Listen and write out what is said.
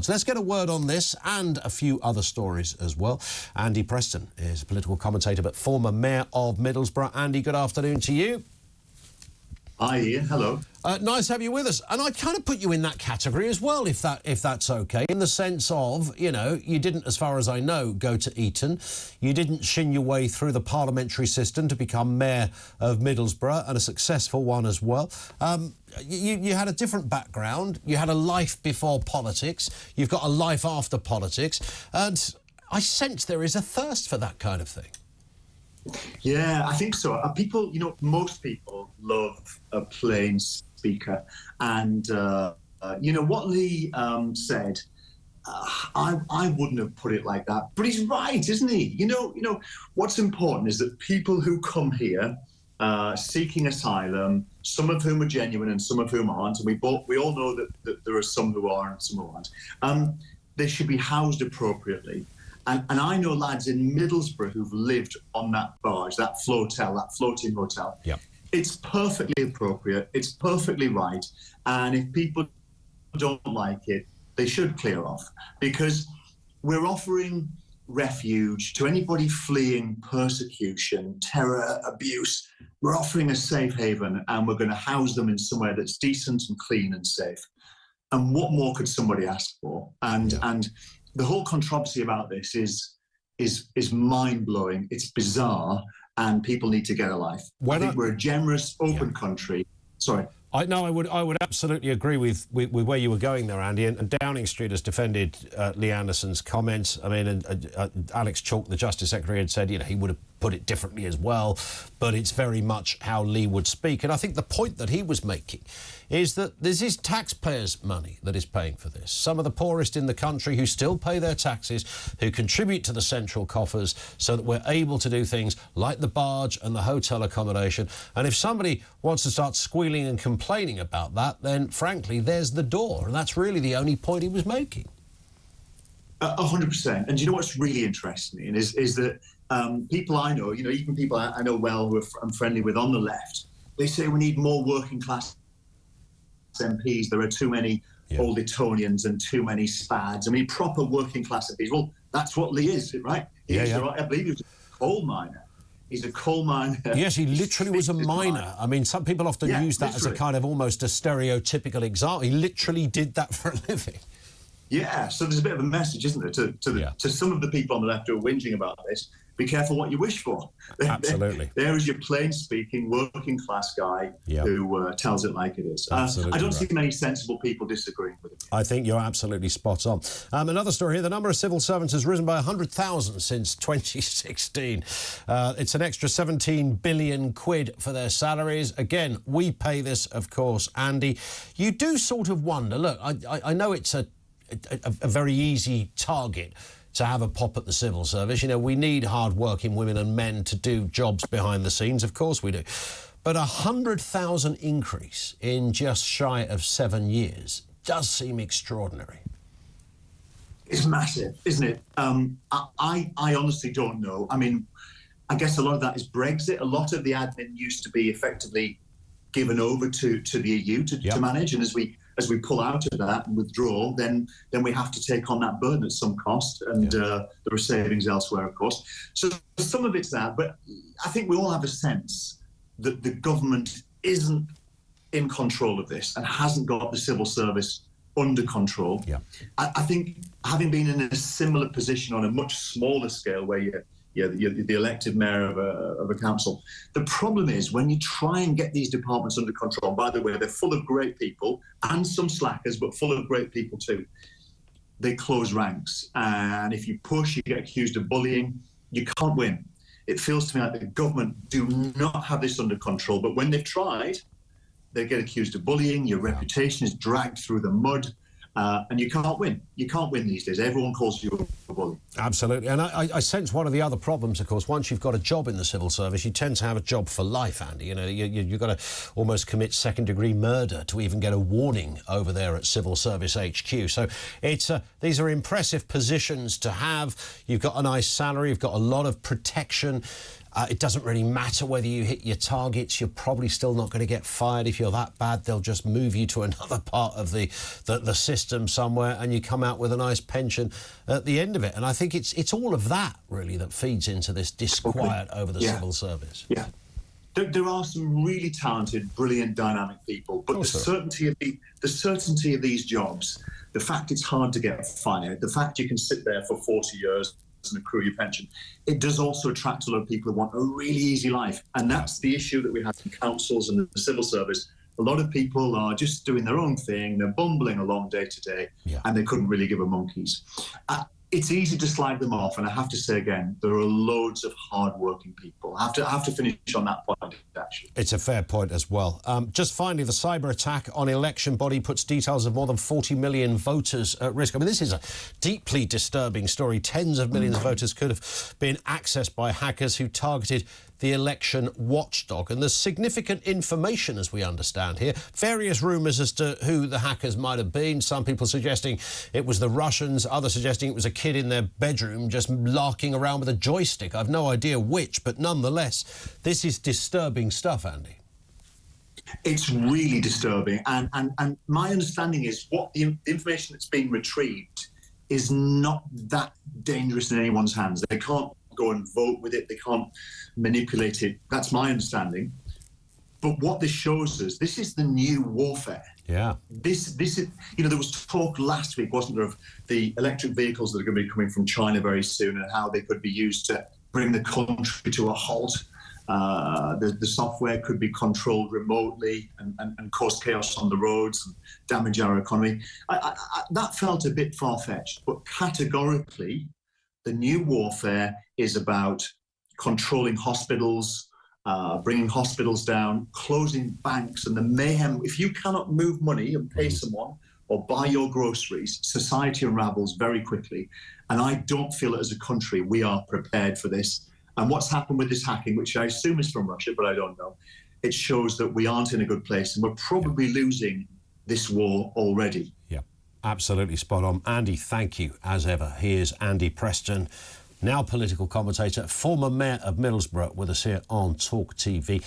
barge. Let's get a word on this and a few other stories as well. Andy Preston is a political commentator but former Mayor of Middlesbrough. Andy, good afternoon to you. Hi, Ian. Hello. Nice to have you with us. And I'd kind of put you in that category as well, if that's okay, in the sense of, you know, you didn't, as far as I know, go to Eton. You didn't shin your way through the parliamentary system to become Mayor of Middlesbrough, and a successful one as well. You had a different background. You had a life before politics. You've got a life after politics. And I sense there is a thirst for that kind of thing. Yeah, I think so. People, you know, most people love a plain speaker. And, you know, what Lee said, I wouldn't have put it like that. But he's right, isn't he? You know, what's important is that people who come here seeking asylum, some of whom are genuine and some of whom aren't, and we all know that there are some who are and some who aren't, they should be housed appropriately. And I know lads in Middlesbrough who've lived on that barge, that floatel, that floating hotel. Yeah. It's perfectly appropriate. It's perfectly right. And if people don't like it, they should clear off, because we're offering refuge to anybody fleeing persecution, terror, abuse. We're offering a safe haven, and we're going to house them in somewhere that's decent and clean and safe. And what more could somebody ask for? And the whole controversy about this is mind-blowing. It's bizarre, and people need to get a life. I think we're a generous, open country. Sorry. I would absolutely agree with where you were going there, Andy. And Downing Street has defended Lee Anderson's comments. I mean, Alex Chalk, the Justice Secretary, had said, you know, he would have put it differently as well, but it's very much how Lee would speak. And I think the point that he was making is that this is taxpayers' money that is paying for this. Some of the poorest in the country who still pay their taxes, who contribute to the central coffers so that we're able to do things like the barge and the hotel accommodation. And if somebody wants to start squealing and complaining about that, then frankly, there's the door. And that's really the only point he was making. 100%. And you know what's really interesting is that people I know, you know, even people I know well who I'm friendly with on the left, they say we need more working class MPs. There are too many old Etonians and too many spads. I mean, proper working class MPs. Well, that's what Lee is, right? I believe he was a coal miner. He's a coal miner. Yes, he literally was a miner. I mean, some people often use that as a kind of almost a stereotypical example. He literally did that for a living. Yeah, so there's a bit of a message, isn't there, to some of the people on the left who are whinging about this. Be careful what you wish for. Absolutely. There is your plain-speaking, working-class guy who tells it like it is. I don't see many sensible people disagreeing with him. I think you're absolutely spot on. Another story here. The number of civil servants has risen by 100,000 since 2016. It's an extra 17 billion quid for their salaries. Again, we pay this, of course, Andy. You do sort of wonder, look, I know it's a very easy target to have a pop at the civil service. You know, we need hard-working women and men to do jobs behind the scenes. Of course we do. But 100,000 increase in just shy of 7 years does seem extraordinary. It's massive, isn't it? I honestly don't know. I mean, I guess a lot of that is Brexit. A lot of the admin used to be effectively given over to the EU to manage, and as we pull out of that and withdraw, then we have to take on that burden at some cost, and there are savings elsewhere, of course. So some of it's that, but I think we all have a sense that the government isn't in control of this and hasn't got the civil service under control. Yeah. I think having been in a similar position on a much smaller scale where you're the elected mayor of a council. The problem is when you try and get these departments under control, by the way, they're full of great people and some slackers, but full of great people too. They close ranks. And if you push, you get accused of bullying. You can't win. It feels to me like the government do not have this under control. But when they've tried, they get accused of bullying. Your reputation is dragged through the mud. And you can't win. You can't win these days. Everyone calls you a bully. Absolutely. And I sense one of the other problems, of course, once you've got a job in the civil service, you tend to have a job for life, Andy. You know, you've got to almost commit second-degree murder to even get a warning over there at Civil Service HQ. So it's these are impressive positions to have. You've got a nice salary. You've got a lot of protection. It doesn't really matter whether you hit your targets. You're probably still not going to get fired. If you're that bad, they'll just move you to another part of the system somewhere, and you come out with a nice pension at the end of it. And I think it's all of that, really, that feeds into this disquiet over the civil service. Yeah. There are some really talented, brilliant, dynamic people, but the certainty of these jobs, the fact it's hard to get fired, the fact you can sit there for 40 years and accrue your pension, it does also attract a lot of people who want a really easy life. And that's the issue that we have in councils and the civil service. A lot of people are just doing their own thing, they're bumbling along day to day, and they couldn't really give a monkey's. It's easy to slag them off, and I have to say again, there are loads of hard-working people. I have to finish on that point, actually. It's a fair point as well. Just finally, the cyber attack on election body puts details of more than 40 million voters at risk. I mean, this is a deeply disturbing story. Tens of millions of voters could have been accessed by hackers who targeted the election watchdog. And there's significant information, as we understand here. Various rumours as to who the hackers might have been. Some people suggesting it was the Russians, others suggesting it was a kid in their bedroom just larking around with a joystick. I've no idea which, but nonetheless, this is disturbing stuff, Andy. It's really disturbing. And my understanding is what the information that's being retrieved is not that dangerous in anyone's hands. They can't go and vote with it. They can't manipulate it. That's my understanding. But what this shows us, this is the new warfare. Yeah. This is, there was talk last week, wasn't there, of the electric vehicles that are going to be coming from China very soon and how they could be used to bring the country to a halt. The software could be controlled remotely and cause chaos on the roads and damage our economy. That felt a bit far-fetched, but categorically, the new warfare is about controlling hospitals, bringing hospitals down, closing banks, and the mayhem. If you cannot move money and pay someone or buy your groceries, society unravels very quickly. And I don't feel that as a country we are prepared for this. And what's happened with this hacking, which I assume is from Russia, but I don't know, it shows that we aren't in a good place and we're probably losing this war already. Yeah, absolutely spot on. Andy, thank you as ever. Here's Andy Preston, now political commentator, former mayor of Middlesbrough, with us here on Talk TV.